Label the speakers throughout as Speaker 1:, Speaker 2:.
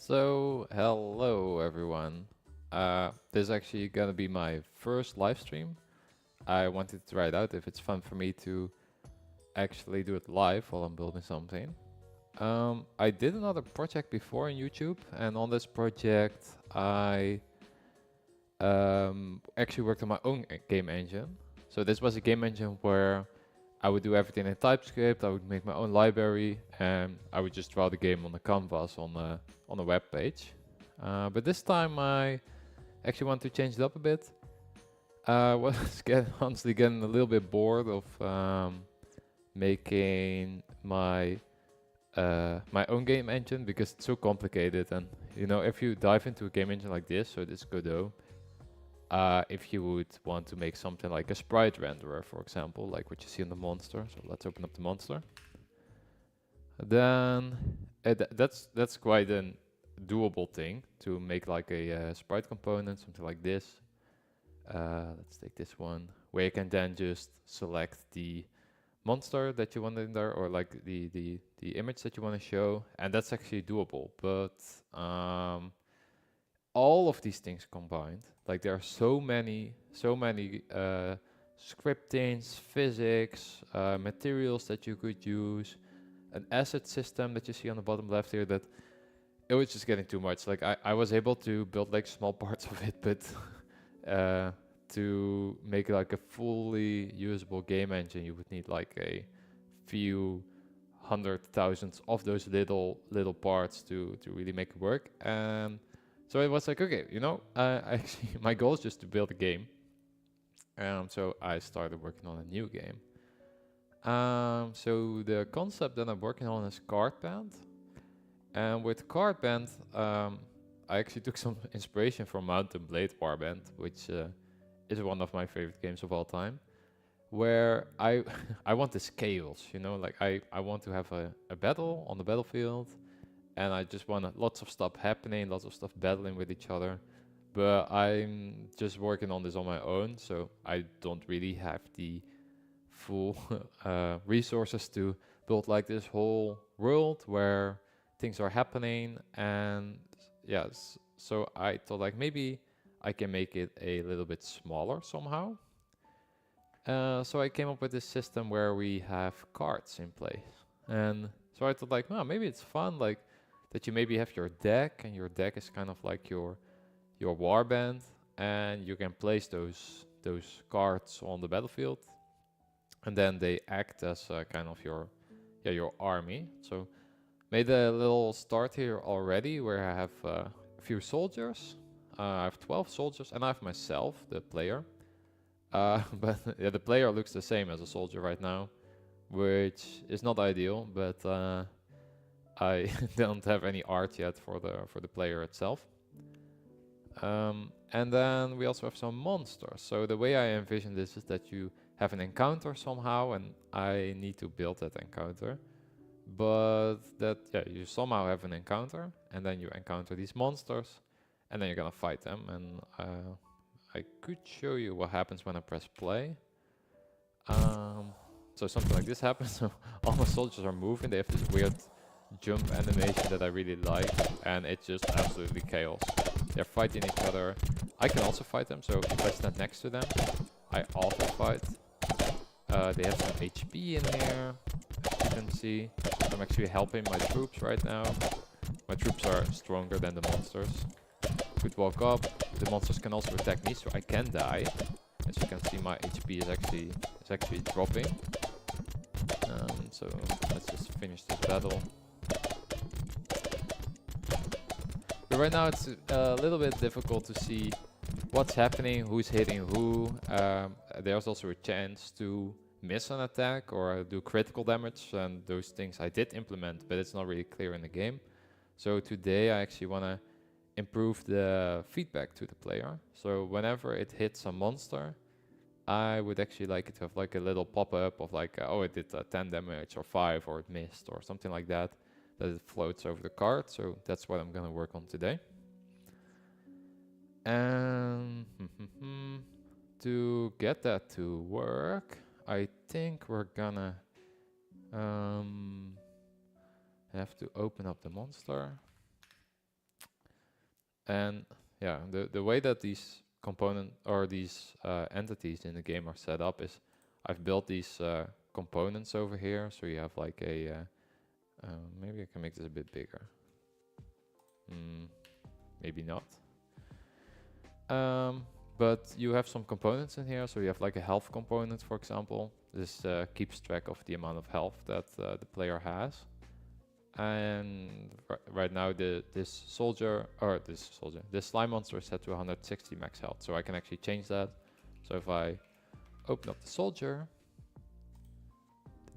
Speaker 1: So, hello everyone. This is actually gonna be my first live stream. I wanted to try it out if it's fun for me to actually do it live while I'm building something. I did another project before on YouTube, and on this project I actually worked on my own game engine. So this was a game engine where I would do everything in TypeScript, I would make my own library, and I would just draw the game on the canvas on a web page. But this time I actually want to change it up a bit. I was honestly getting a little bit bored of making my own game engine because it's so complicated. And you know, if you dive into a game engine like this, so this Godot, if you would want to make something like a sprite renderer, for example, like what you see in the monster. So let's open up the monster. Then that's quite a doable thing to make like a sprite component, something like this. Let's take this one, where you can then just select the monster that you want in there, or like the image that you want to show, and that's actually doable. But all of these things combined, like there are so many scriptings, physics, materials that you could use, an asset system that you see on the bottom left here, that it was just getting too much. Like I was able to build like small parts of it, but to make like a fully usable game engine, you would need like a few hundred thousands of those little parts to really make it work. And so it was like, okay, you know, actually my goal is just to build a game. So I started working on a new game. So the concept that I'm working on is CARDBAND. And with CARDBAND, I actually took some inspiration from Mountain Blade Warband, which is one of my favorite games of all time, where I I want this chaos, you know, like I want to have a battle on the battlefield, and I just want lots of stuff happening, lots of stuff battling with each other. But I'm just working on this on my own, so I don't really have the full resources to build like this whole world where things are happening. And yes, so I thought like maybe I can make it a little bit smaller somehow. So I came up with this system where we have cards in place. And so I thought like, well, maybe it's fun, like that you maybe have your deck, and your deck is kind of like your warband, and you can place those cards on the battlefield, and then they act as kind of your army. So made a little start here already where I have a few soldiers. I have 12 soldiers, and I have myself, the player. But yeah, the player looks the same as a soldier right now, which is not ideal, but I don't have any art yet for the player itself. And then we also have some monsters. So the way I envision this is that you have an encounter somehow, and I need to build that encounter. But that, yeah, you somehow have an encounter, and then you encounter these monsters, and then you're gonna fight them. And I could show you what happens when I press play. So something like this happens. So all my soldiers are moving. They have this weird jump animation that I really like, and it's just absolutely chaos. They're fighting each other. I can also fight them, so if I stand next to them, I also fight. They have some HP in here, as you can see. I'm actually helping my troops right now. My troops are stronger than the monsters. Could walk up. The monsters can also attack me, so I can die. As you can see, my HP is actually dropping. So let's just finish this battle. But right now it's a little bit difficult to see what's happening, who's hitting who. There's also a chance to miss an attack or do critical damage, and those things I did implement, but it's not really clear in the game. So today I actually want to improve the feedback to the player. So whenever it hits a monster, I would actually like it to have like a little pop-up of like, oh, it did 10 damage or 5, or it missed or something like that, that it floats over the card. So that's what I'm gonna work on today. And to get that to work, I think we're gonna have to open up the monster. And yeah, the way that these component or these entities in the game are set up is I've built these components over here. So you have like a maybe I can make this a bit bigger. Maybe not. But you have some components in here. So you have like a health component, for example. This keeps track of the amount of health that the player has. And right now this slime monster is set to 160 max health. So I can actually change that. So if I open up the soldier,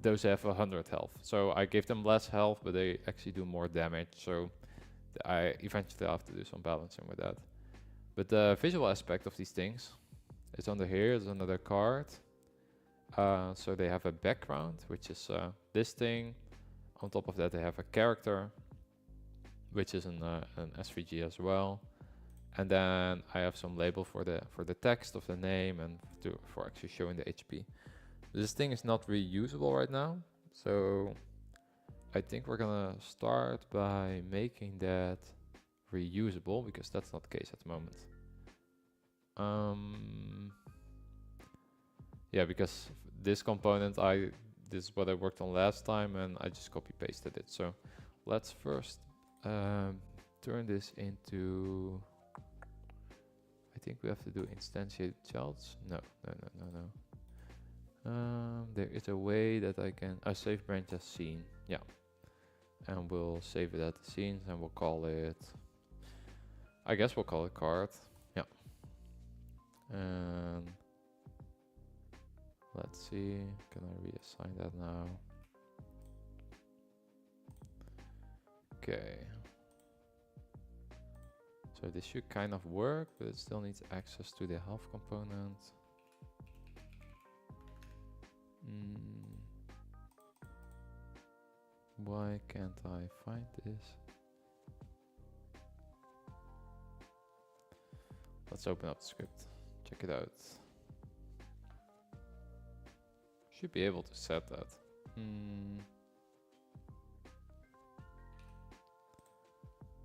Speaker 1: those have 100 health. So I give them less health, but they actually do more damage. So I eventually have to do some balancing with that. But the visual aspect of these things is under here. There's another card. So they have a background, which is this thing. On top of that, they have a character, which is an SVG as well. And then I have some label for the text of the name and for actually showing the HP. This thing is not really usable right now, so I think we're gonna start by making that reusable, because that's not the case at the moment. Yeah, because this component, this is what I worked on last time, and I just copy pasted it. So let's first turn this into, I think we have to do instantiate childs. No. There is a way that I can save branch as scene. Yeah, and we'll save it at the scenes, and we'll call it, I guess we'll call it card. Yeah. And let's see, can I reassign that now? Okay. So this should kind of work, but it still needs access to the health component. Why can't I find this? Let's open up the script, check it out. Should be able to set that.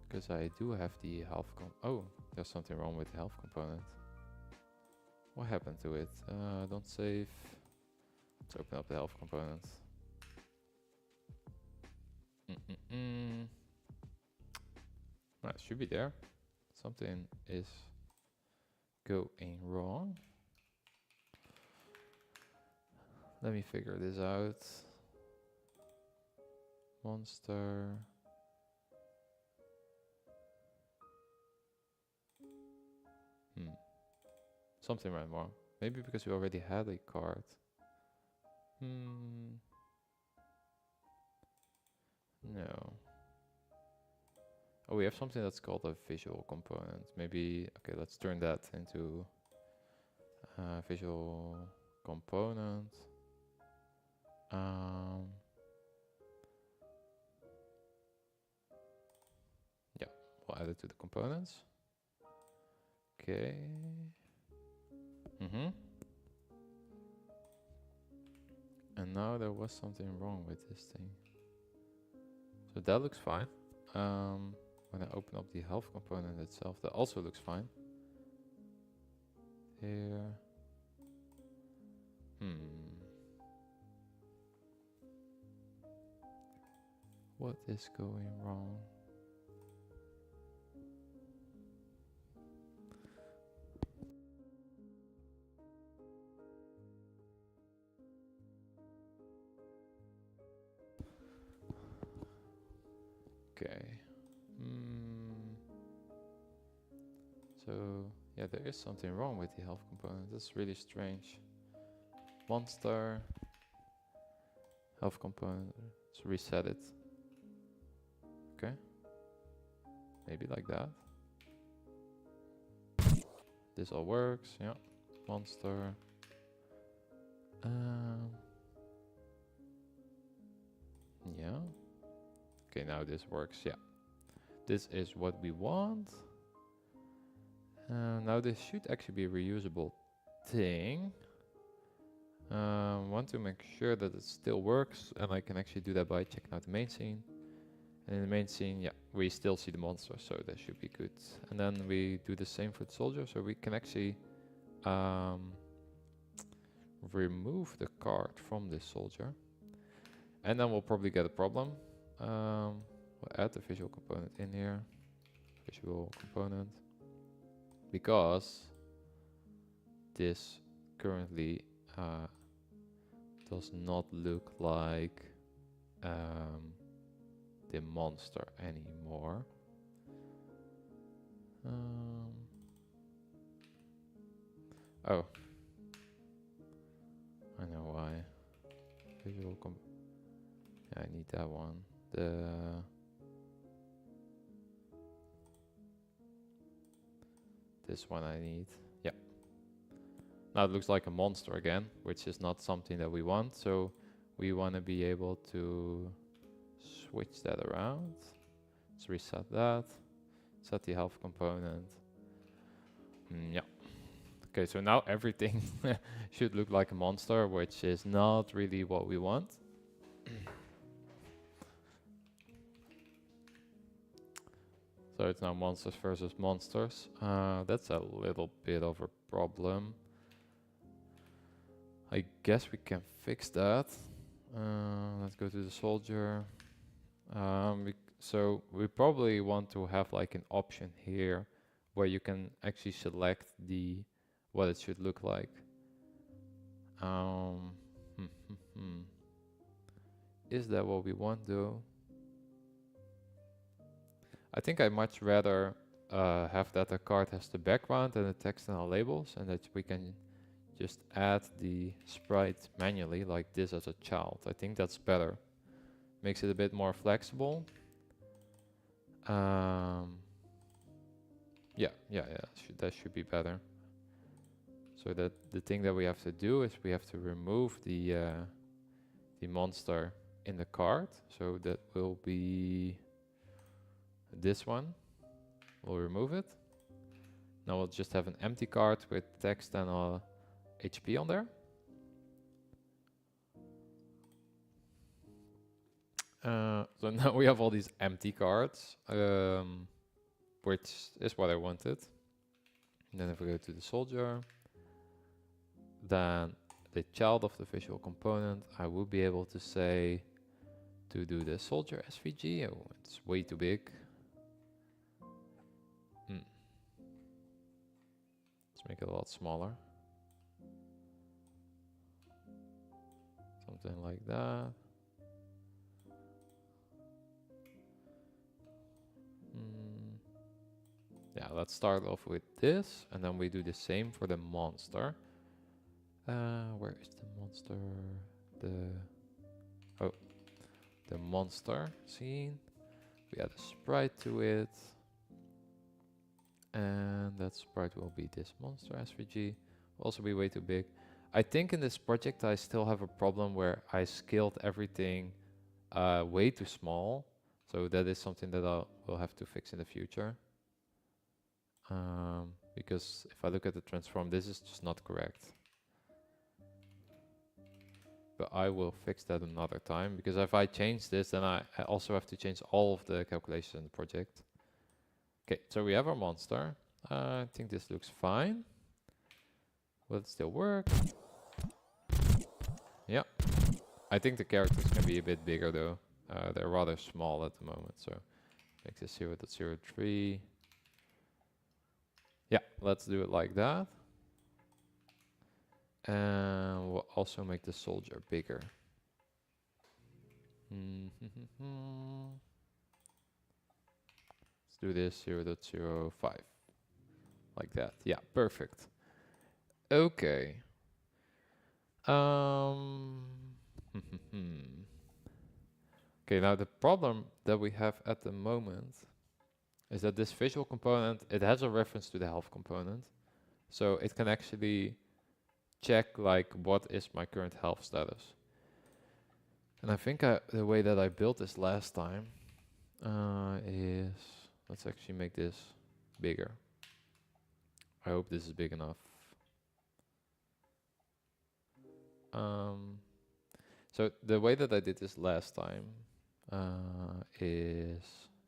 Speaker 1: Because I do have the health oh, there's something wrong with the health component. What happened to it? Don't save. Let's open up the health component. Right, it should be there. Something is going wrong. Let me figure this out. Monster. Something went wrong. Maybe because we already had a card. No. Oh, we have something that's called a visual component. Maybe, okay, let's turn that into a visual component. Yeah, we'll add it to the components. Okay. And now there was something wrong with this thing. So that looks fine. When I open up the health component itself, that also looks fine. Here. What is going wrong? Okay. So yeah, there is something wrong with the health component. That's really strange. Monster health component. Let's reset it. Okay. Maybe like that. This all works. Yeah. Monster. Yeah. Okay, now this works. Yeah. This is what we want. Now this should actually be a reusable thing. Want to make sure that it still works, and I can actually do that by checking out the main scene. And in the main scene, yeah, we still see the monster, so that should be good. And then we do the same for the soldier, so we can actually remove the card from this soldier. And then we'll probably get a problem. We'll add the visual component in here. Visual component. Because this currently does not look like the monster anymore. Oh, I know why. Visual yeah, I need that one. This one I need. Yeah. Now it looks like a monster again, which is not something that we want. So we want to be able to switch that around. Let's reset that. Set the health component. Yeah. Okay, so now everything should look like a monster, which is not really what we want. So it's now monsters versus monsters. That's a little bit of a problem. I guess we can fix that. Let's go to the soldier. So we probably want to have like an option here where you can actually select what it should look like. Is that what we want though? I think I'd much rather have that a card has the background and the text and our labels, and that we can just add the sprite manually like this as a child. I think that's better. Makes it a bit more flexible. That should be better. So that the thing that we have to do is we have to remove the monster in the card. So that will be this one. We'll remove it. Now we'll just have an empty card with text and HP on there. So now we have all these empty cards, which is what I wanted. And then if we go to the soldier, then the child of the visual component, I will be able to say to do the soldier SVG. Oh, it's way too big. Let's make it a lot smaller. Something like that. Yeah, let's start off with this, and then we do the same for the monster. Where is the monster? The monster scene. We add a sprite to it, and that sprite will be this monster SVG. Will also be way too big. I think in this project I still have a problem where I scaled everything way too small. So that is something that I will have to fix in the future. Because if I look at the transform, this is just not correct. But I will fix that another time, because if I change this, then I also have to change all of the calculations in the project. Okay, so we have our monster. I think this looks fine. Will it still work? Yeah. I think the characters can be a bit bigger though. They're rather small at the moment, so make this 0.03. Yeah, let's do it like that. And we'll also make the soldier bigger. Let's do this 0.05. Like that. Yeah, perfect. Okay. Okay, now the problem that we have at the moment is that this visual component, it has a reference to the health component. So it can actually check like what is my current health status. And I think the way that I built this last time is, let's actually make this bigger. I hope this is big enough. So the way that I did this last time, is,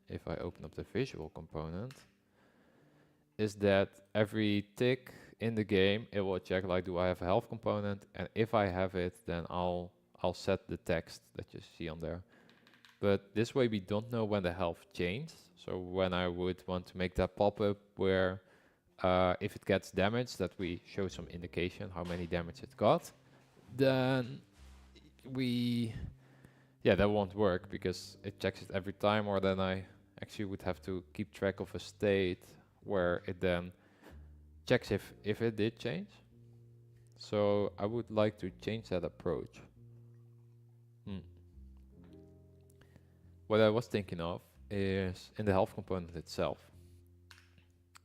Speaker 1: if I open up the visual component, is that every tick in the game, it will check like, do I have a health component? And if I have it, then I'll set the text that you see on there. But this way we don't know when the health changed. So when I would want to make that pop-up where if it gets damaged, that we show some indication how many damage it got, then that won't work because it checks it every time, or then I actually would have to keep track of a state where it then checks if it did change. So I would like to change that approach. What I was thinking of is in the health component itself.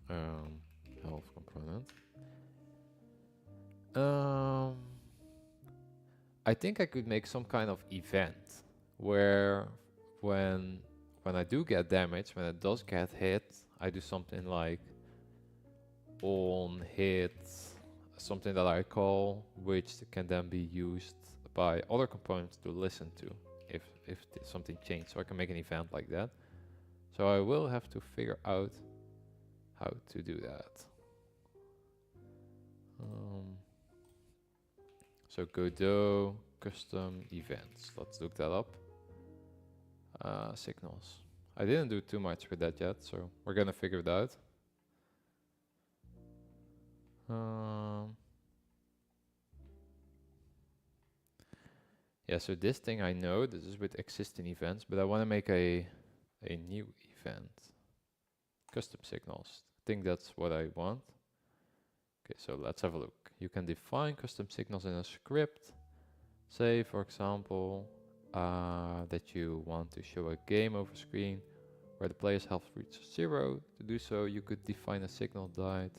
Speaker 1: Health component. I think I could make some kind of event where when I do get damage, when it does get hit, I do something like on hit, something that I call, which can then be used by other components to listen to if something changed. So I can make an event like that. So I will have to figure out how to do that. So Godot custom events. Let's look that up. Signals. I didn't do too much with that yet, so we're gonna figure it out. Yeah, so this thing I know, this is with existing events, but I want to make a new event. Custom signals. I think that's what I want. Okay, so let's have a look. You can define custom signals in a script. Say, for example, that you want to show a game over screen where the player's health reaches 0. To do so, you could define a signal died.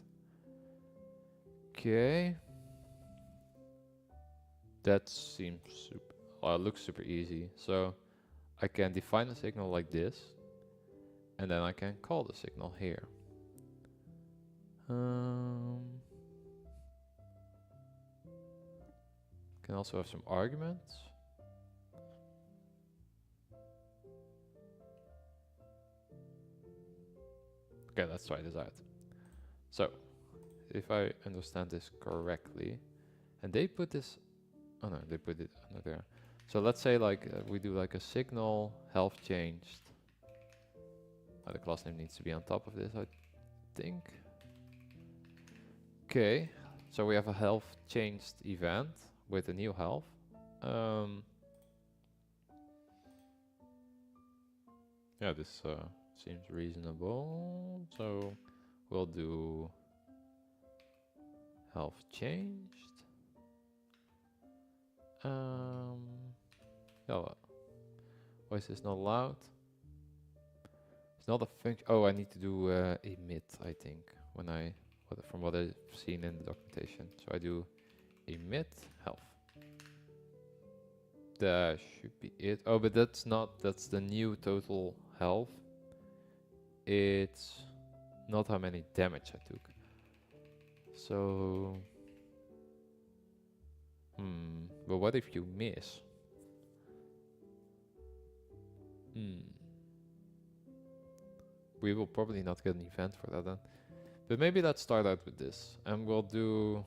Speaker 1: Okay. That seems looks super easy. So I can define a signal like this, and then I can call the signal here. Can also have some arguments. Okay, let's try this out. So, if I understand this correctly, and they put this, oh no, they put it under there. So let's say like we do like a signal health changed. The class name needs to be on top of this, I think. Okay, so we have a health changed event with a new health. Yeah, this seems reasonable. So we'll do health changed. Yeah, why is this not allowed? It's not a function. Oh, I need to do emit, I think, when from what I've seen in the documentation. So I do emit health. That should be it. Oh, but that's the new total health. It's not how many damage I took. So, but what if you miss? We will probably not get an event for that then. But maybe let's start out with this. And we'll do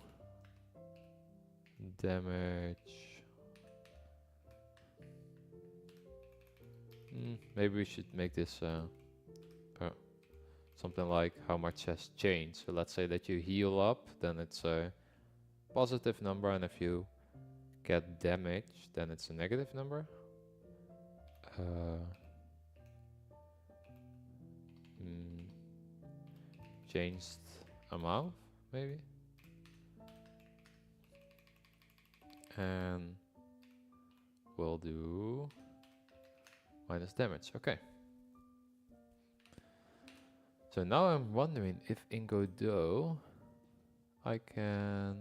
Speaker 1: damage. Maybe we should make this something like how much has changed. So let's say that you heal up, then it's a positive number, and if you get damage, then it's a negative number. Changed amount, maybe. And we'll do minus damage. Okay. So now I'm wondering if in Godot I can...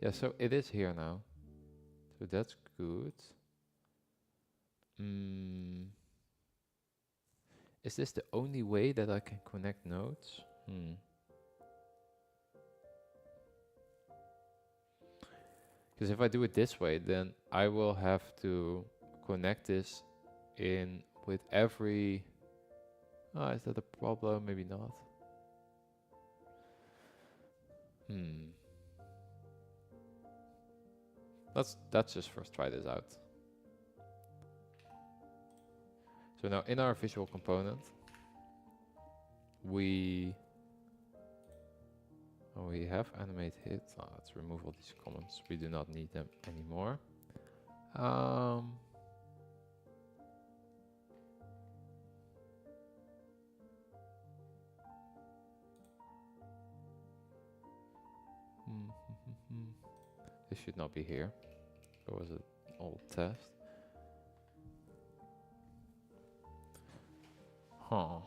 Speaker 1: Yeah, so it is here now. So that's good. Is this the only way that I can connect nodes? Because Because if I do it this way, then I will have to connect this in with every... is that a problem? Maybe not. Let's just first try this out. So now in our visual component, we have animate hit. Let's remove all these comments. We do not need them anymore. This should not be here. It was an old test. Huh.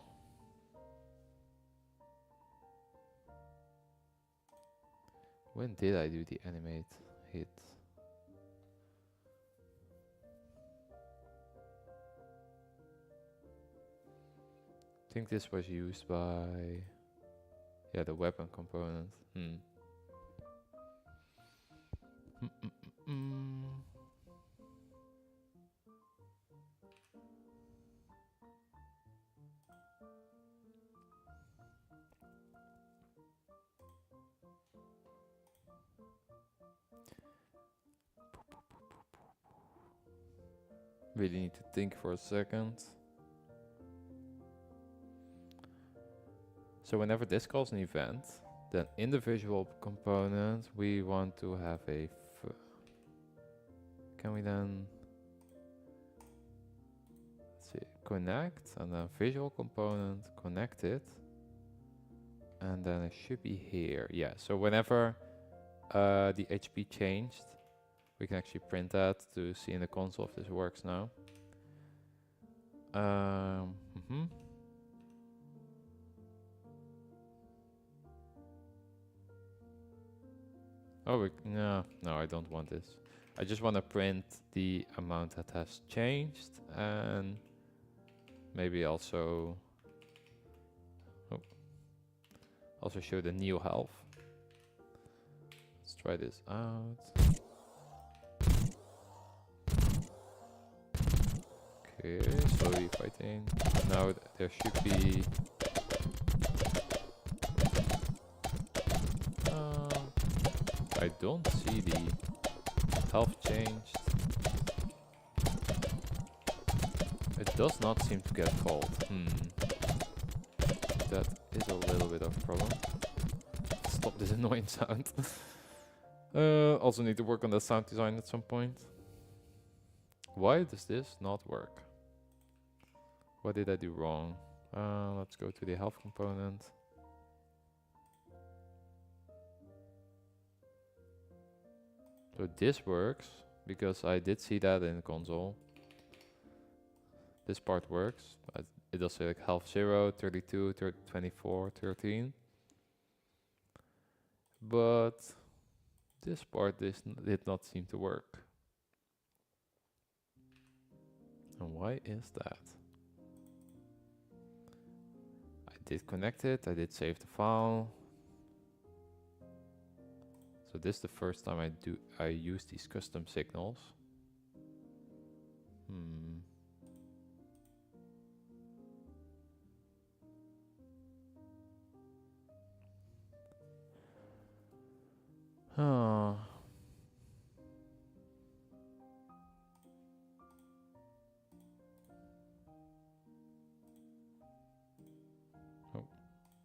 Speaker 1: When did I do the animate hit? I think this was used by, yeah, the weapon component. Really need to think for a second. So whenever this calls an event, then in the visual component we want to have a can we then, let's see, connect, and then visual component, connect it, and then it should be here. Yeah, so whenever the HP changed, we can actually print that to see in the console if this works now. Oh, no, I don't want this. I just want to print the amount that has changed, and maybe also show the new health. Let's try this out. Okay, slowly fighting. Now there should be I don't see the health changed. It does not seem to get called. That is a little bit of a problem. Stop this annoying sound. Also need to work on the sound design at some point. Why does this not work? What did I do wrong? Let's go to the health component. So this works, because I did see that in the console. This part works. It does say like health 0, 32, 24, 13. But this part did not seem to work. And why is that? I did connect it, I did save the file. So this is the first time I use these custom signals.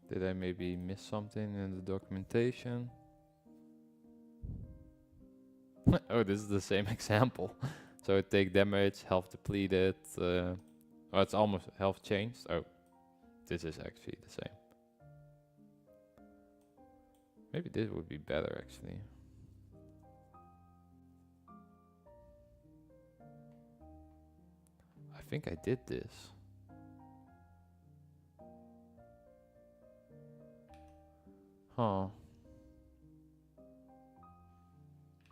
Speaker 1: Did I maybe miss something in the documentation? Oh, this is the same example. So take damage, health depleted. Oh, it's almost health changed. Oh, this is actually the same. Maybe this would be better actually. I think I did this. Huh.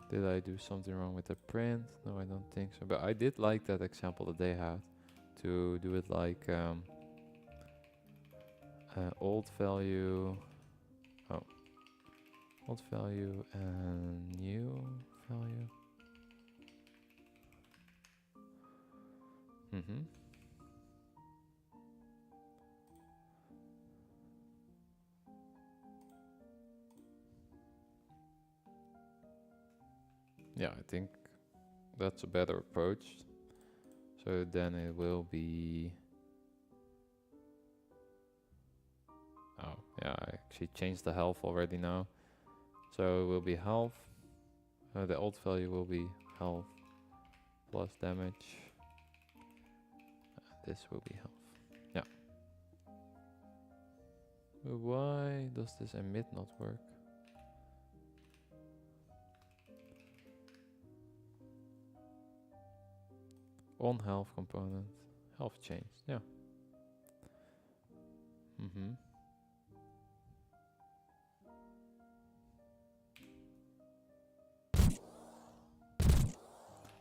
Speaker 1: Did I do something wrong with the print? No, I don't think so. But I did like that example that they had to do it like old value. Oh, old value and new value. Yeah, I think that's a better approach. So then it will be... Oh, yeah, I actually changed the health already now. So it will be health. The old value will be health plus damage. This will be health. Yeah. But why does this emit not work? On health component. Health changed. Yeah.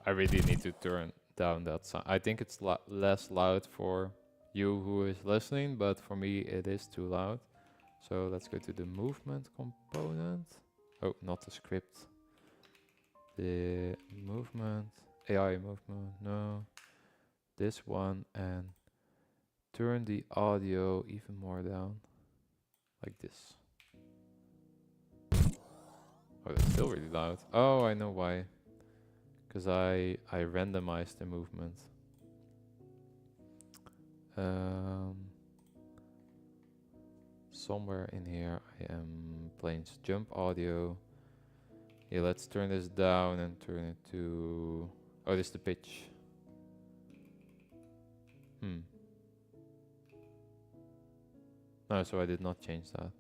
Speaker 1: I really need to turn down that sound. I think it's less loud for you who is listening, but for me it is too loud. So let's go to the movement component. Oh, not the script. The movement, AI movement, no. This one, and turn the audio even more down. Like this. Oh, that's still really loud. Oh, I know why. Because I randomized the movement. Somewhere in here I am playing jump audio. Yeah, let's turn this down and turn it to... Oh, this is the pitch. No, so I did not change that.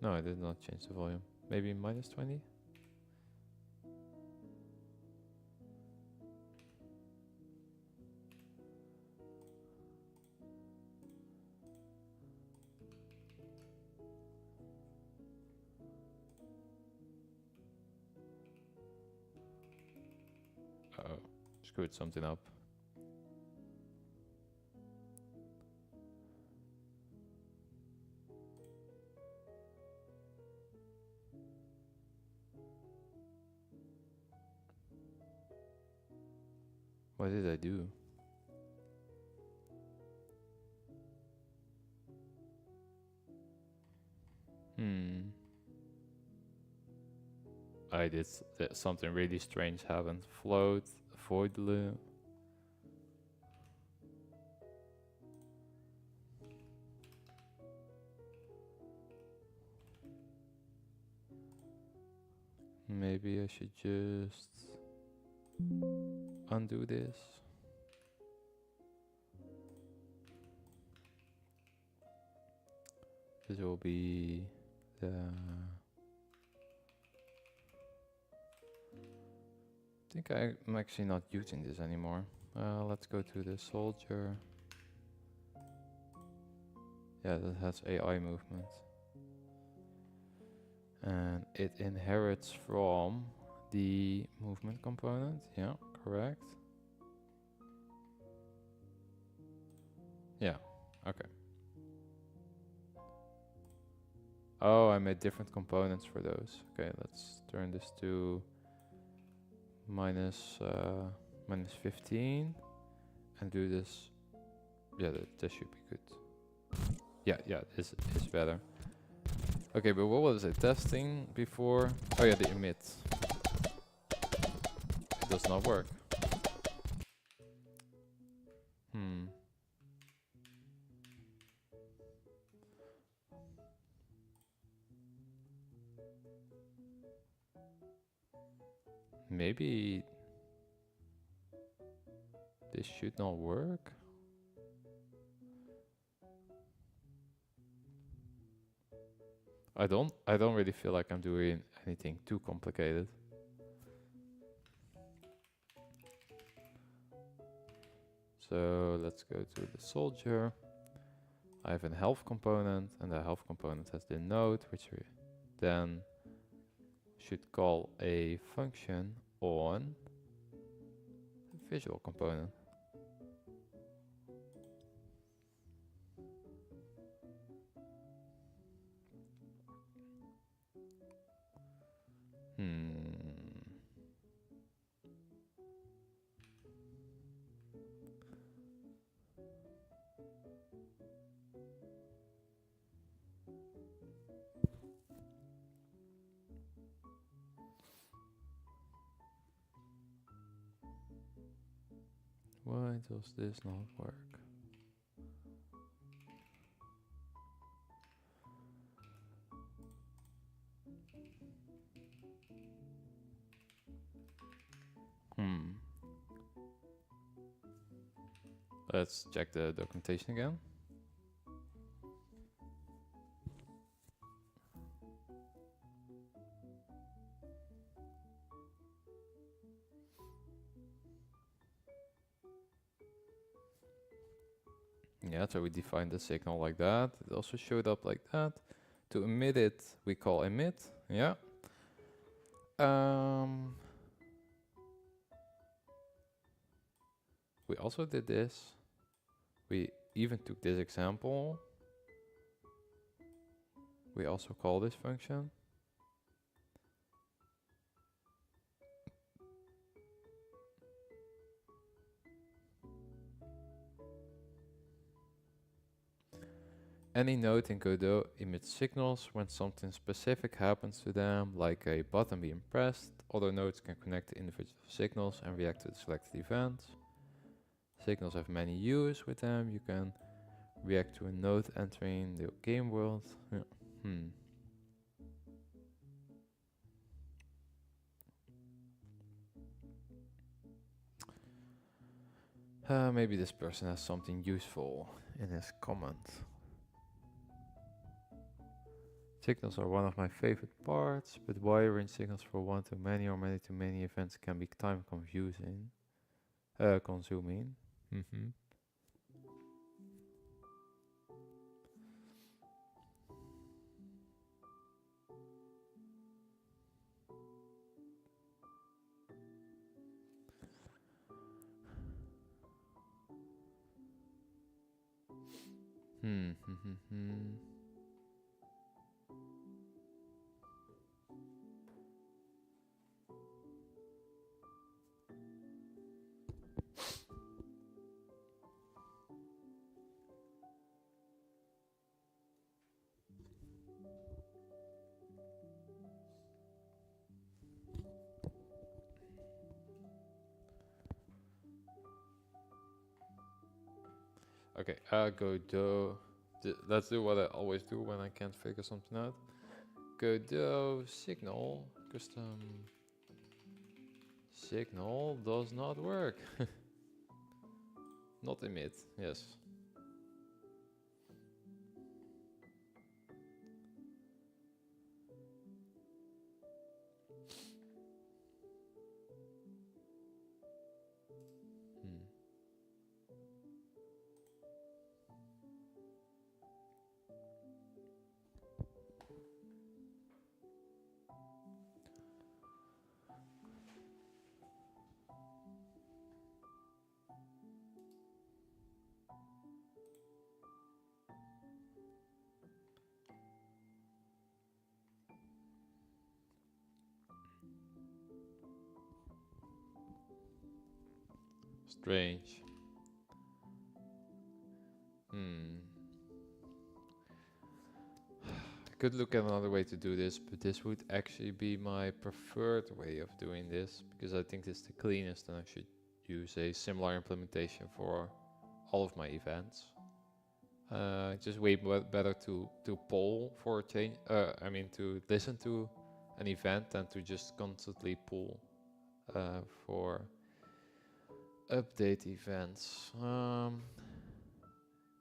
Speaker 1: No, I did not change the volume. Maybe minus 20? Uh-oh, screwed something up. What did I do? I did something really strange happened. Float, void loop. Maybe I should just undo this. This will be the... I think I'm actually not using this anymore. Let's go to the soldier. Yeah, that has AI movement. And it inherits from the movement component. Yeah, correct. Yeah, okay. Oh, I made different components for those. Okay, let's turn this to minus 15 and do this. Yeah, this should be good. Yeah, this is better. Okay, but what was I testing before? Oh yeah, the emit. It does not work. Maybe this should not work. I don't really feel like I'm doing anything too complicated. So let's go to the soldier. I have a health component, and the health component has the node, which we then should call a function on the visual component. Hmm. Why does this not work? Let's check the documentation again. Yeah, so we defined the signal like that. It also showed up like that. To emit it, we call emit. Yeah. We also did this. We even took this example. We also call this function. Any node in Godot emits signals when something specific happens to them, like a button being pressed. Other nodes can connect to individual signals and react to the selected events. Signals have many uses with them. You can react to a node entering the game world. Yeah. Maybe this person has something useful in his comment. Signals are one of my favorite parts, but wiring signals for one to many or many to many events can be time consuming. Okay, Godot. Let's do what I always do when I can't figure something out. Godot signal custom signal does not work. Not emit, yes. Strange. I could look at another way to do this, but this would actually be my preferred way of doing this, because I think it's the cleanest and I should use a similar implementation for all of my events. Just way better to poll for a change. I mean to listen to an event than to just constantly pull for update events.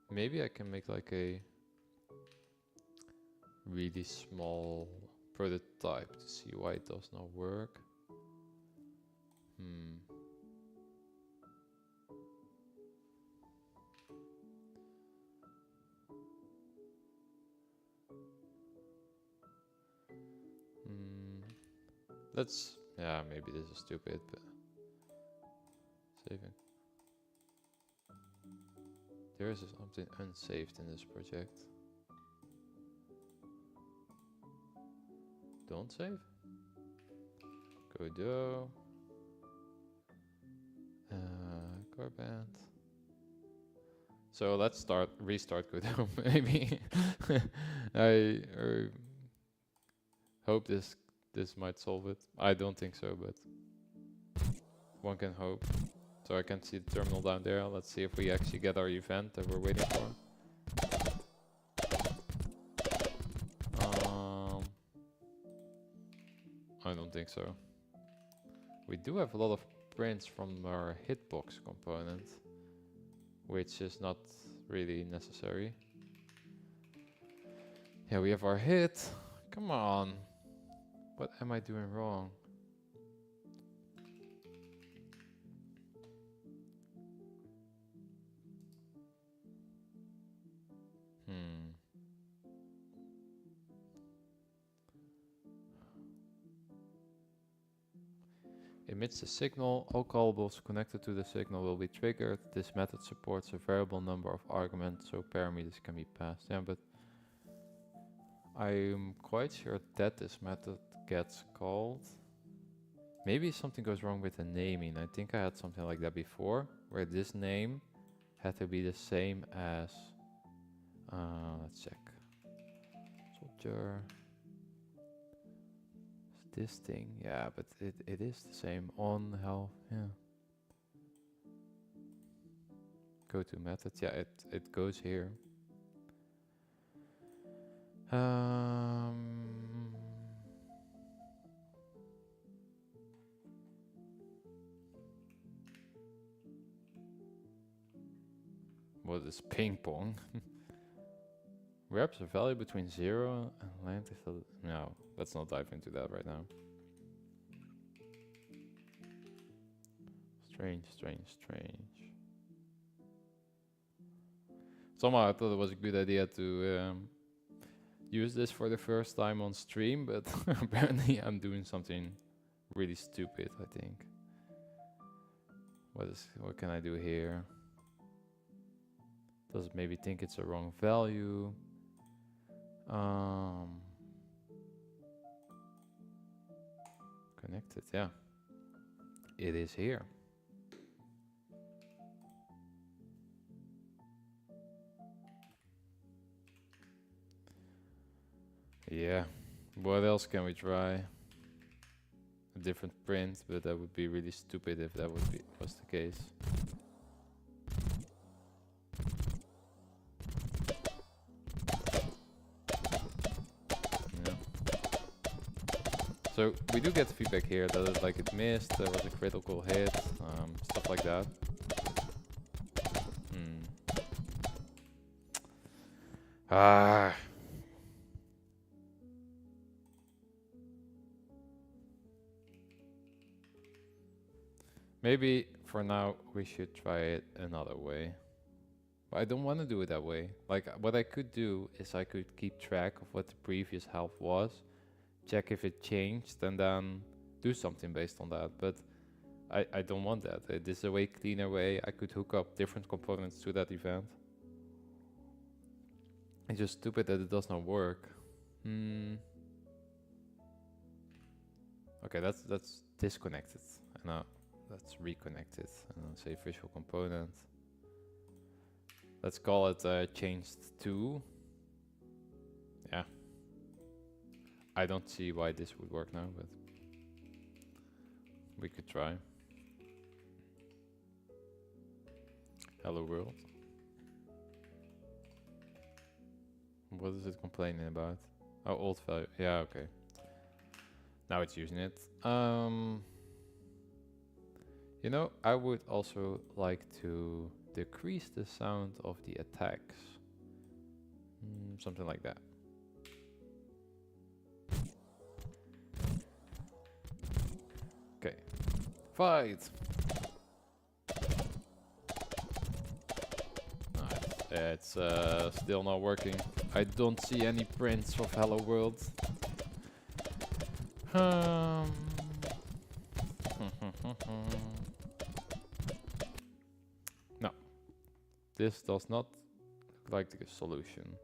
Speaker 1: Maybe I can make like a really small prototype to see why it does not work. Let's, yeah, maybe this is stupid, but saving. There is something unsaved in this project. Don't save? Godot. CARDBAND. So let's restart Godot maybe. I hope this might solve it. I don't think so, but one can hope. So I can see the terminal down there. Let's see if we actually get our event that we're waiting for. I don't think so. We do have a lot of prints from our hitbox component, which is not really necessary. Yeah, we have our hit. Come on. What am I doing wrong? Emits a signal. All callables connected to the signal will be triggered. This method supports a variable number of arguments, so parameters can be passed. Yeah, but I'm quite sure that this method gets called. Maybe something goes wrong with the naming. I think I had something like that before, where this name had to be the same as... let's check. Soldier... This thing, yeah, but it is the same on health, yeah. Go to methods, yeah, it goes here. What is ping pong? Wraps a value between 0 and length. No, let's not dive into that right now. Strange. Somehow I thought it was a good idea to use this for the first time on stream, but apparently I'm doing something really stupid, I think. What can I do here? Does it maybe think it's a wrong value? Connected, yeah. It is here. Yeah. What else can we try? A different print, but that would be really stupid if that was the case. So we do get feedback here that it's like it missed, there was a critical hit, stuff like that. Maybe for now we should try it another way. But I don't want to do it that way. Like what I could do is I could keep track of what the previous health was, check if it changed, and then do something based on that. But I don't want that. This is a way cleaner way. I could hook up different components to that event. It's just stupid that it does not work. Okay, that's disconnected. And now let's reconnect it and then say visual component. Let's call it changed to. Yeah. I don't see why this would work now, but we could try. Hello world. What is it complaining about? Oh, old value. Yeah, okay. Now it's using it. You know, I would also like to decrease the sound of the attacks. Something like that. Okay. Fight! It's still not working. I don't see any prints of Hello World. No. This does not look like the solution.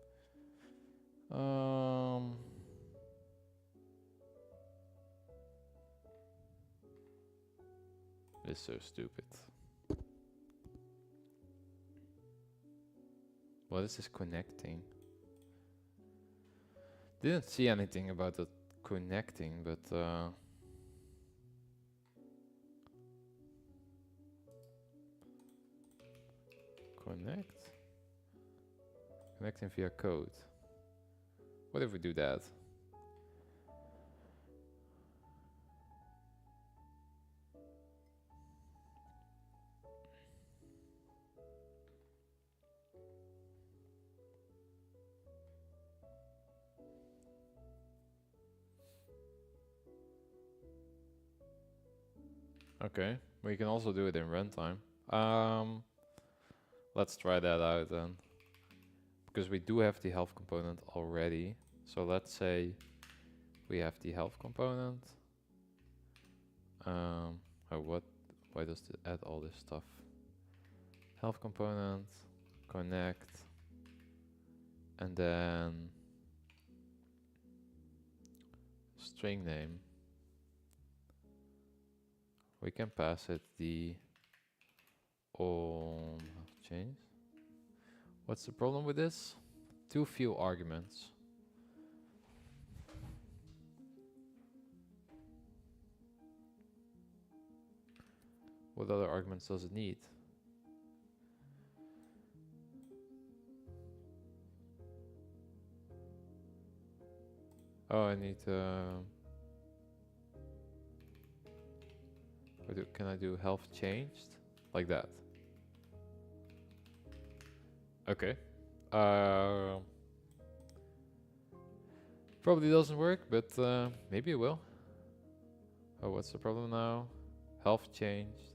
Speaker 1: is so stupid. What is this connecting? Didn't see anything about that connecting, but connecting via code. What if we do that? Okay, we can also do it in runtime. Let's try that out then. Because we do have the health component already. So let's say we have the health component. Why does it add all this stuff? Health component, connect, and then string name. We can pass it the on change. What's the problem with this? Too few arguments. What other arguments does it need? Oh, I need can I do health changed? Like that. Okay. Probably doesn't work, but maybe it will. Oh, what's the problem now? Health changed.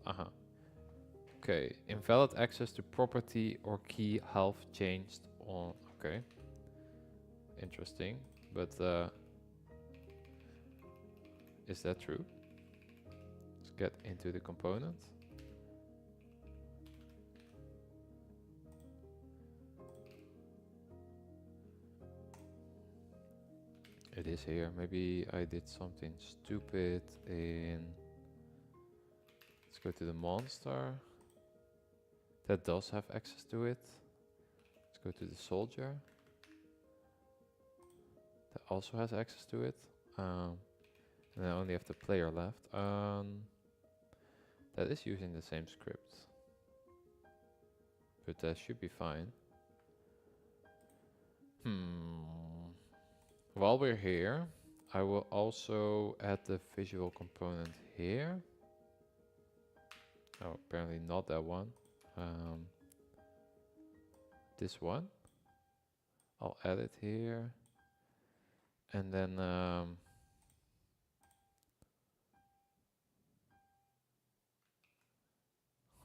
Speaker 1: Okay. Invalid access to property or key health changed on. Okay. Interesting. But is that true? Let's get into the component. It is here. Maybe I did something stupid in... Let's go to the monster. That does have access to it. Let's go to the soldier. That also has access to it. And I only have the player left. That is using the same script. But that should be fine. While we're here, I will also add the visual component here. Oh, apparently not that one. This one. I'll add it here. And then oh,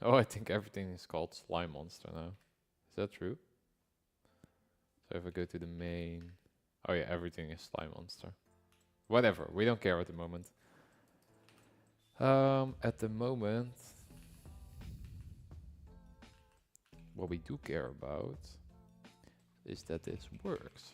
Speaker 1: I think everything is called Slime Monster now. Is that true? So if I go to the main... Oh yeah, everything is Slime Monster. Whatever, we don't care at the moment. At the moment... What we do care about is that this works.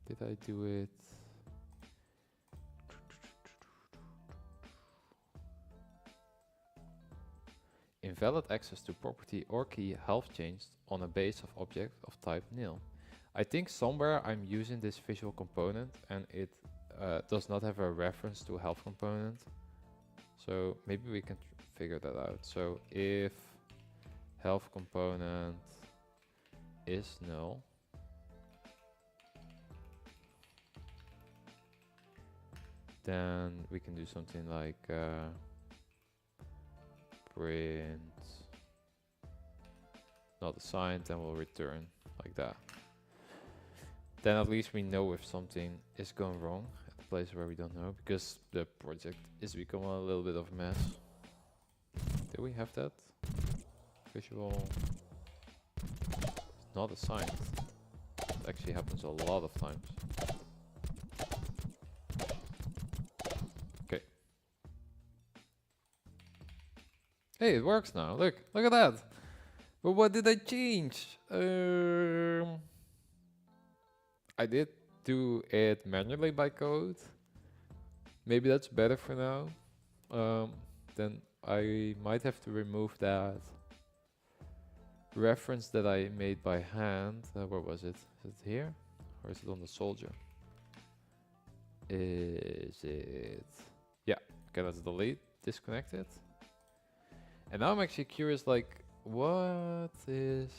Speaker 1: Did I do it? Invalid access to property or key health changed on a base of object of type nil. I think somewhere I'm using this visual component and it does not have a reference to a health component. So maybe we can figure that out. So if health component is null, then we can do something like print not assigned, and we'll return like that. Then at least we know if something is going wrong at the place where we don't know, because the project is becoming a little bit of a mess. Do we have that? Visual not assigned. It actually happens a lot of times. Okay. Hey, it works now. Look at that. But what did I change? I did do it manually by code. Maybe that's better for now. Then I might have to remove that reference that I made by hand. Where was it? Is it here? Or is it on the soldier? Is it? Yeah. Okay, let's delete, disconnect it. And now I'm actually curious, like, what is...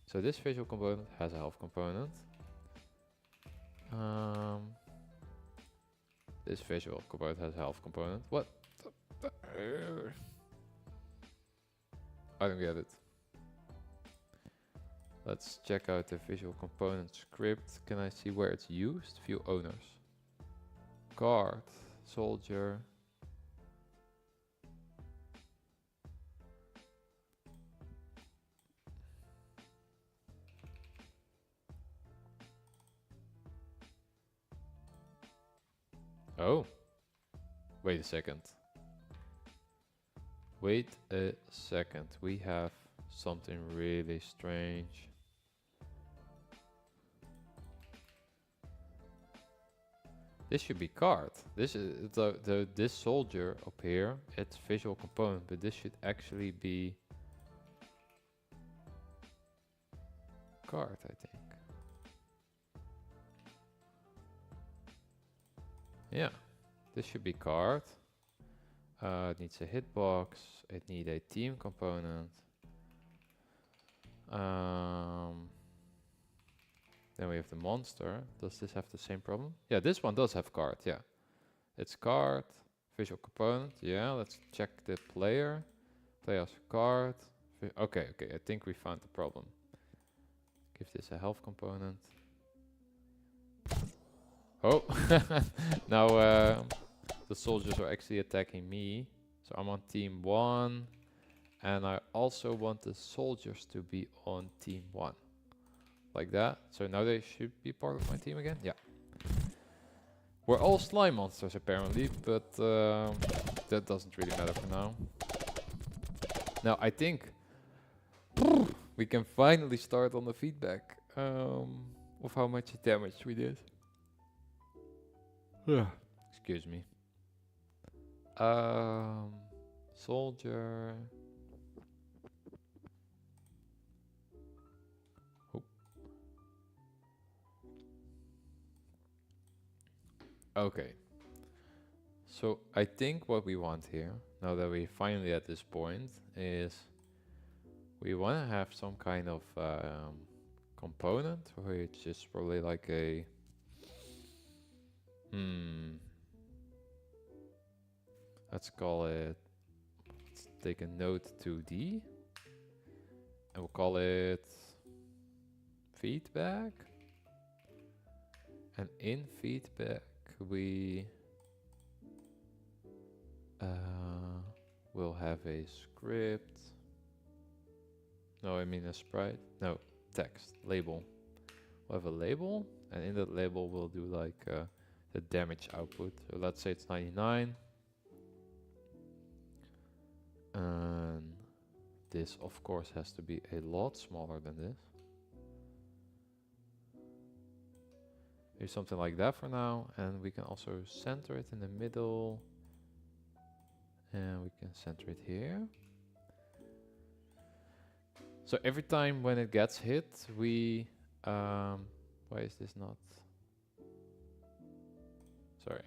Speaker 1: So this visual component has a health component. This visual component has a health component. What? I don't get it. Let's check out the visual component script. Can I see where it's used? View owners. Card, soldier. Oh, wait a second. Wait a second. We have something really strange. This should be card. This is this soldier up here. It's visual component, but this should actually be card, I think. Yeah, this should be card. It needs a hitbox. It needs a team component. Then we have the monster. Does this have the same problem? Yeah, this one does have card. Yeah, it's card, visual component. Yeah, let's check the player. Player has card. Okay, I think we found the problem. Give this a health component. Oh, now the soldiers are actually attacking me. So I'm on team 1. And I also want the soldiers to be on team 1. Like that. So now they should be part of my team again. Yeah. We're all slime monsters apparently, but that doesn't really matter for now. Now I think we can finally start on the feedback of how much damage we did. Excuse me. Soldier. Oh. Okay. So I think what we want here, now that we finally at this point, is we want to have some kind of component, which is probably like a let's call it, let's take a node 2D and we'll call it feedback. And in feedback we will have a script. No, I mean a sprite. No, text, label. We'll have a label, and in that label we'll do like the damage output. So let's say it's 99. And this of course has to be a lot smaller than this. Maybe something like that for now, and we can also center it in the middle. And we can center it here. So every time when it gets hit, we why is this not? Sorry,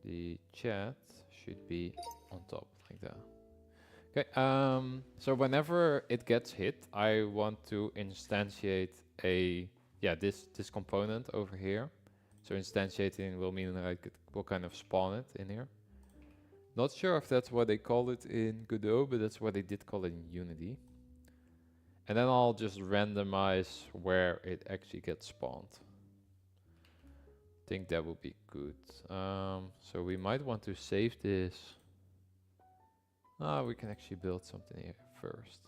Speaker 1: the chat should be on top like that. Okay, so whenever it gets hit, I want to instantiate a this component over here. So instantiating will mean like it will kind of spawn it in here. Not sure if that's what they call it in Godot, but that's what they did call it in Unity. And then I'll just randomize where it actually gets spawned. I think that would be good. So we might want to save this. We can actually build something here first.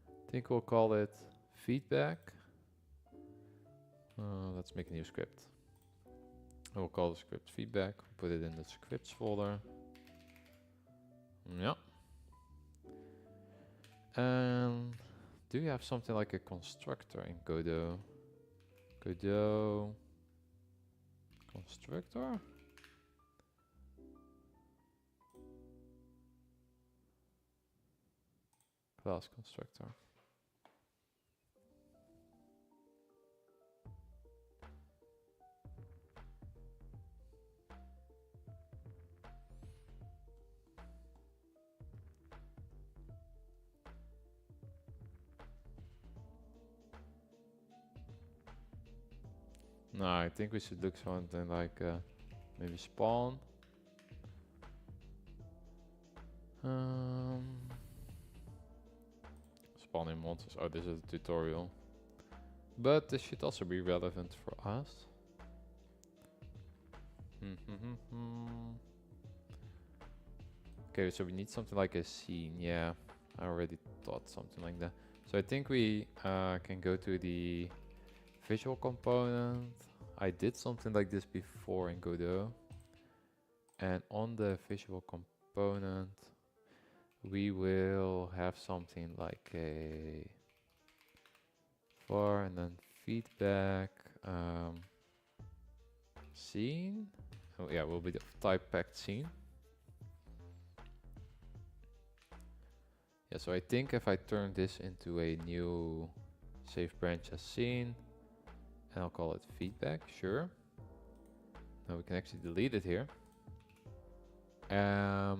Speaker 1: I think we'll call it feedback. Let's make a new script. And we'll call the script feedback. Put it in the scripts folder. Yeah. And do you have something like a constructor in Godot? Godot constructor? Class constructor. No, I think we should look something like maybe spawn. Spawning monsters. Oh, this is a tutorial. But this should also be relevant for us. Okay, so we need something like a scene. Yeah, I already thought something like that. So I think we can go to the visual component. I did something like this before in Godot. And on the visual component, we will have something like a for and then feedback scene. Oh yeah, will be the type packed scene. Yeah, so I think if I turn this into a new save branch as scene, and I'll call it feedback, sure. Now we can actually delete it here. Now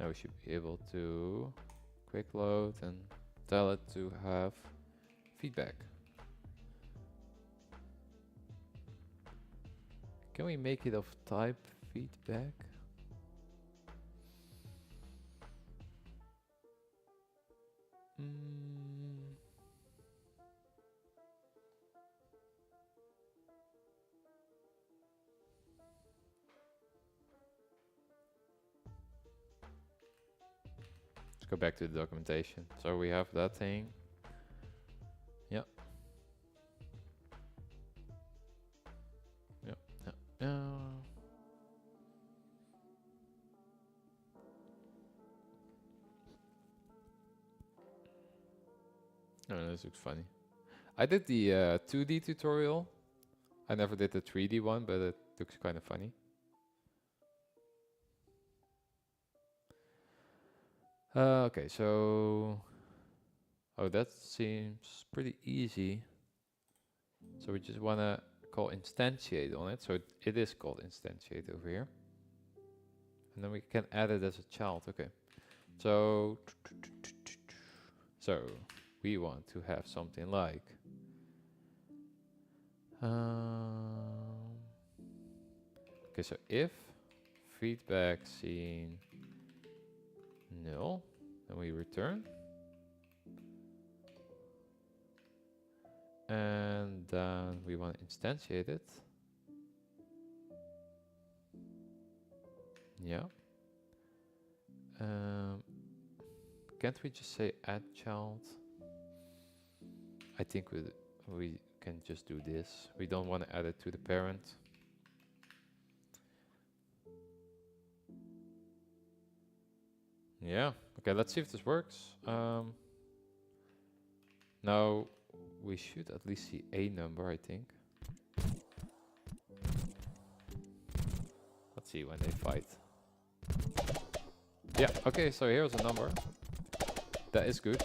Speaker 1: we should be able to quick load and tell it to have feedback. Can we make it of type feedback? Let's go back to the documentation. So we have that thing. Yep. Yep. Yep. Oh, this looks funny. I did the 2D tutorial. I never did the 3D one, but it looks kind of funny. Okay, so... Oh, that seems pretty easy. So we just want to call instantiate on it. So it is called instantiate over here. And then we can add it as a child. Okay. So we want to have something like okay, so if feedback scene null, then we return. And then we want to instantiate it. Yeah. Can't we just say add child? I think we can just do this. We don't want to add it to the parent. Yeah. Okay, let's see if this works. Now we should at least see a number, I think. Let's see when they fight. Yeah, okay, so here's a number. That is good.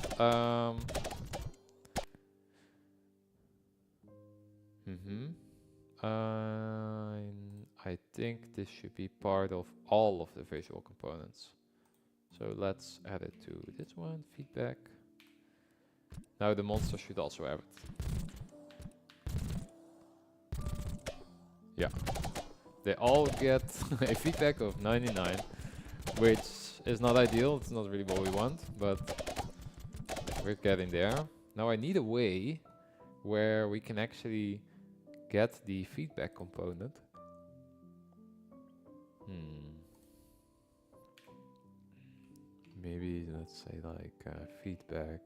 Speaker 1: I think this should be part of all of the visual components. So let's add it to this one, feedback. Now the monster should also have it. Yeah. They all get a feedback of 99, which is not ideal. It's not really what we want, but we're getting there. Now I need a way where we can actually get the feedback component. Maybe let's say like feedback.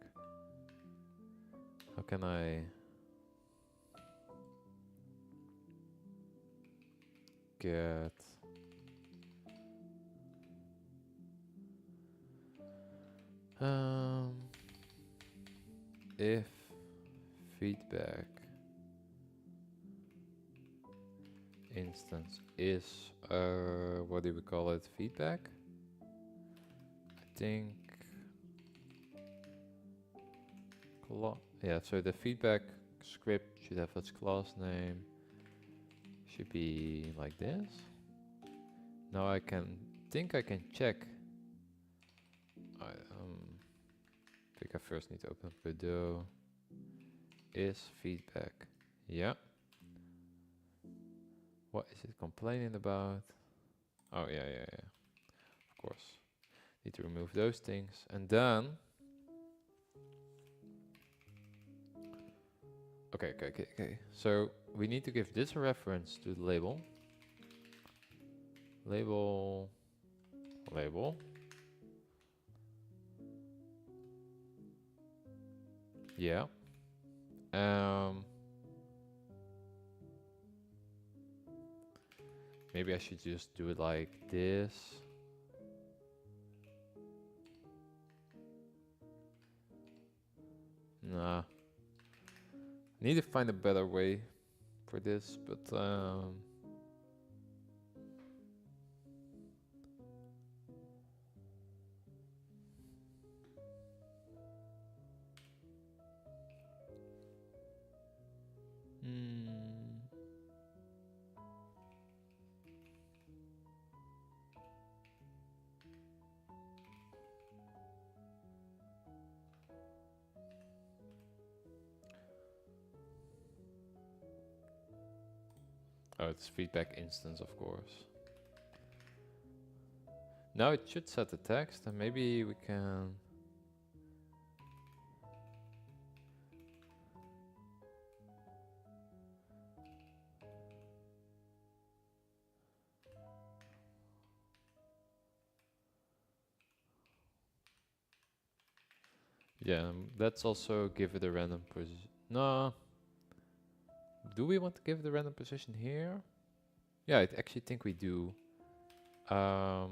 Speaker 1: How can I get if feedback instance is what do we call it? Feedback? I think yeah, so the feedback script should have its class name. Should be like this. Now I think I can check. I think I first need to open up Godot. Is feedback. Yeah. What is it complaining about? Oh yeah. Of course. Need to remove those things. And then okay. So we need to give this a reference to the label. Label. Yeah. Maybe I should just do it like this. Nah. Need to find a better way for this, but oh, it's feedback instance, of course. Now it should set the text, and maybe we can. Yeah, let's also give it a random position. No. Do we want to give it a random position here? Yeah, I actually think we do. Yeah,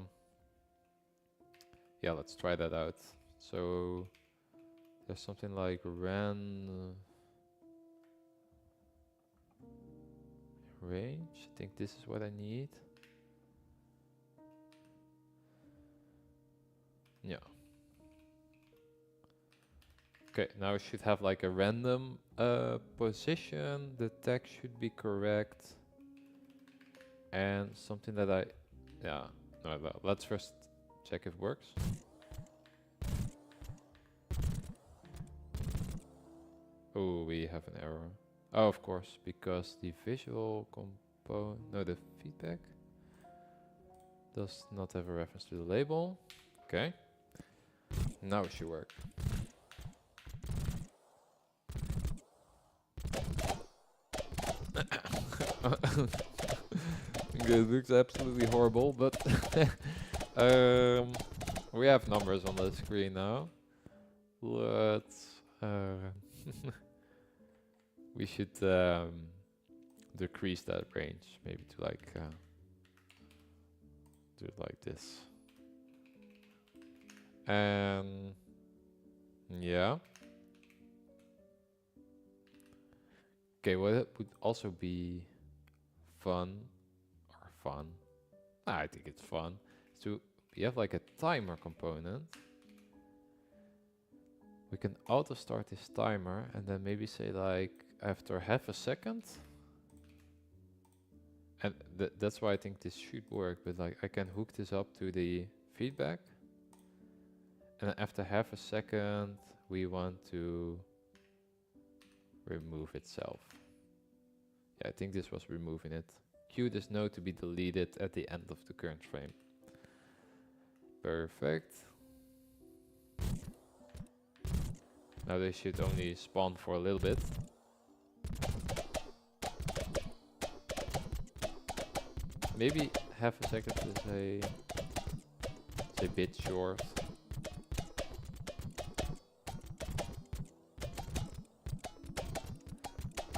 Speaker 1: let's try that out. So there's something like range. I think this is what I need. Yeah. Okay, now it should have like a random position. The text should be correct. And something that let's first check if it works. Oh, we have an error. Oh, of course, because the visual the feedback does not have a reference to the label. Okay. Now it should work. It looks absolutely horrible, but we have numbers on the screen now. Let's we should decrease that range, maybe to like do it like this. And yeah. Okay, well, it would also be fun. I think it's fun. So we have like a timer component. We can auto start this timer and then maybe say like after half a second. And that's why I think this should work, but like I can hook this up to the feedback. And after half a second, we want to remove itself. Yeah, I think this was removing it. Cue this node to be deleted at the end of the current frame. Perfect. Now they should only spawn for a little bit. Maybe half a second is a bit short.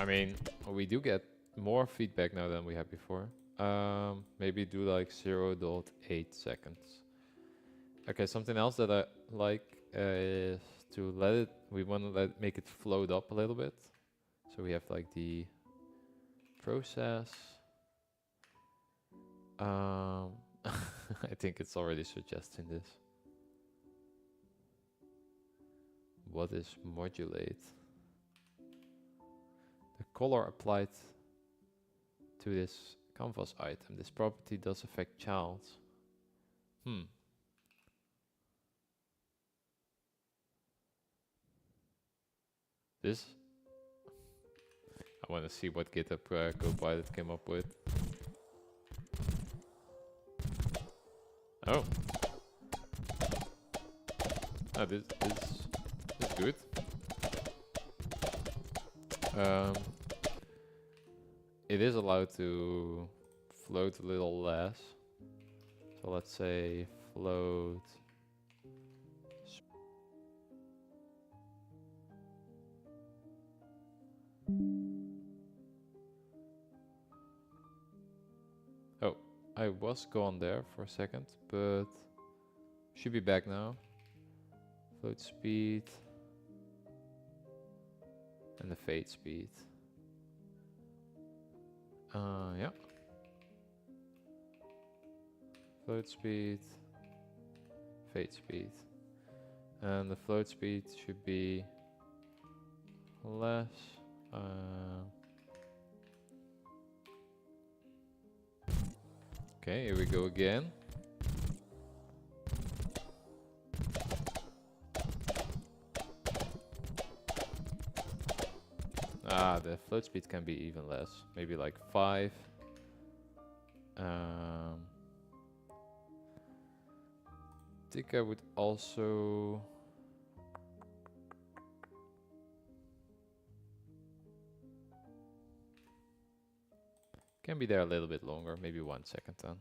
Speaker 1: I mean, we do get more feedback now than we had before. Maybe do like 0.8 seconds. Okay, something else that I like is to let it, we want to make it float up a little bit. So we have like the process. I think it's already suggesting this. What is modulate? The color applied to this canvas item. This property does affect child. This, I want to see what GitHub Copilot came up with. Oh. Oh, this is good. It is allowed to float a little less. So let's say float. Oh, I was gone there for a second, but should be back now. Float speed and the fade speed. Yeah. Float speed, fade speed. And the float speed should be less. Okay, here we go again. The float speed can be even less, maybe like 5. I think I would also can be there a little bit longer, maybe 1 second then.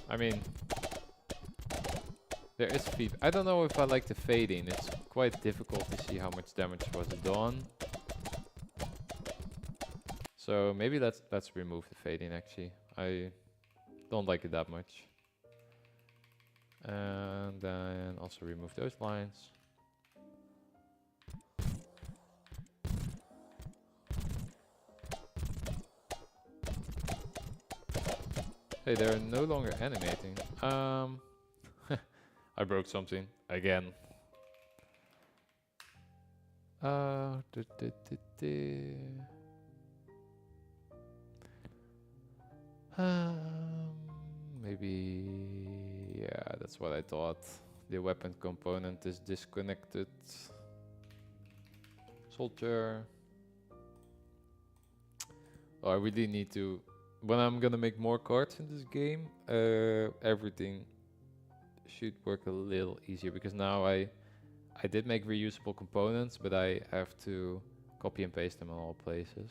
Speaker 1: I mean, there is feedback. I don't know if I like the fading. It's quite difficult to see how much damage was done. So maybe let's remove the fading actually. I don't like it that much. And then also remove those lines. Hey, they're no longer animating. I broke something again. Maybe, yeah, that's what I thought. The weapon component is disconnected. Soldier. Oh, I really need to. When I'm gonna make more cards in this game, everything should work a little easier, because now I did make reusable components, but I have to copy and paste them in all places.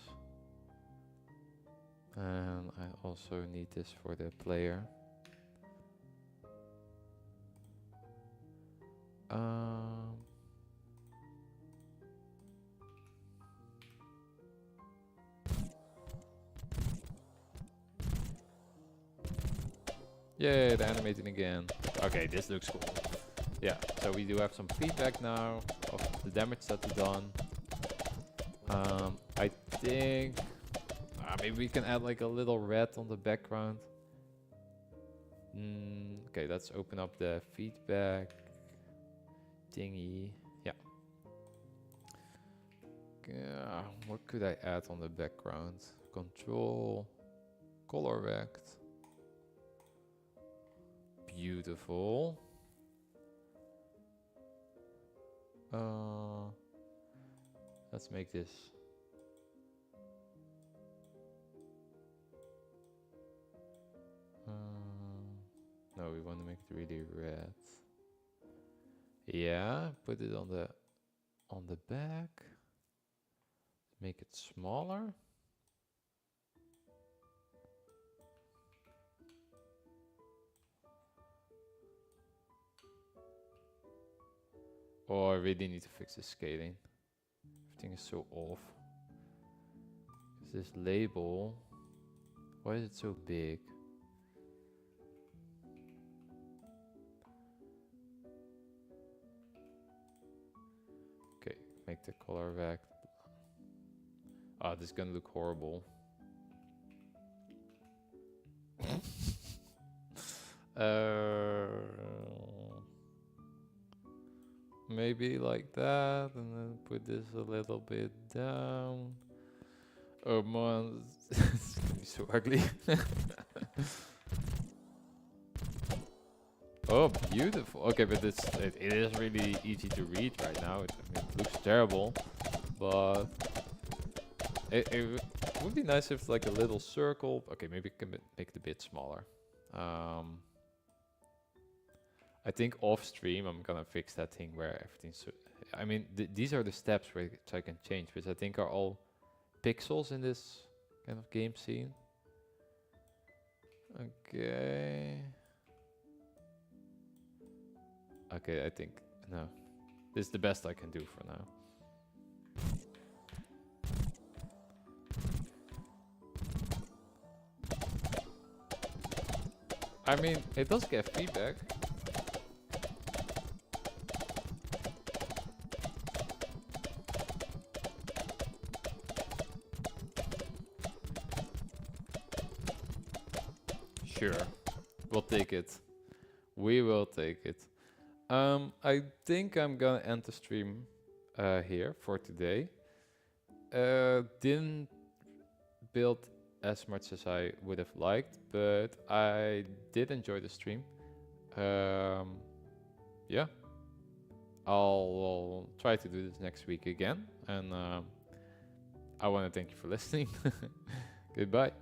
Speaker 1: And I also need this for the player. Yay, they're animating again. Okay, this looks cool. Yeah, so we do have some feedback now of the damage that we've done. I think maybe we can add like a little red on the background. Okay, let's open up the feedback thingy. Yeah. What could I add on the background? Control, color rect. Beautiful. Let's make this. No, we want to make it really red. Yeah, put it on the back. Make it smaller. Oh, I really need to fix the scaling. Everything is so off. Is this label? Why is it so big? Okay, make the color back. Ah, this is gonna look horrible. Maybe like that, and then put this a little bit down. Oh man, it's gonna be so ugly. Oh, beautiful. Okay, but it is really easy to read right now. I mean, it looks terrible, but it would be nice if like a little circle. Okay, maybe I can make it a bit smaller. I think off stream I'm gonna fix that thing where everything's. I mean, these are the steps which I can change, which I think are all pixels in this kind of game scene. Okay. Okay, I think no. This is the best I can do for now. I mean, it does get feedback. Sure, we'll take it. We will take it. I think I'm gonna end the stream here for today. Didn't build as much as I would have liked, but I did enjoy the stream. Yeah, I'll try to do this next week again, and I want to thank you for listening. Goodbye.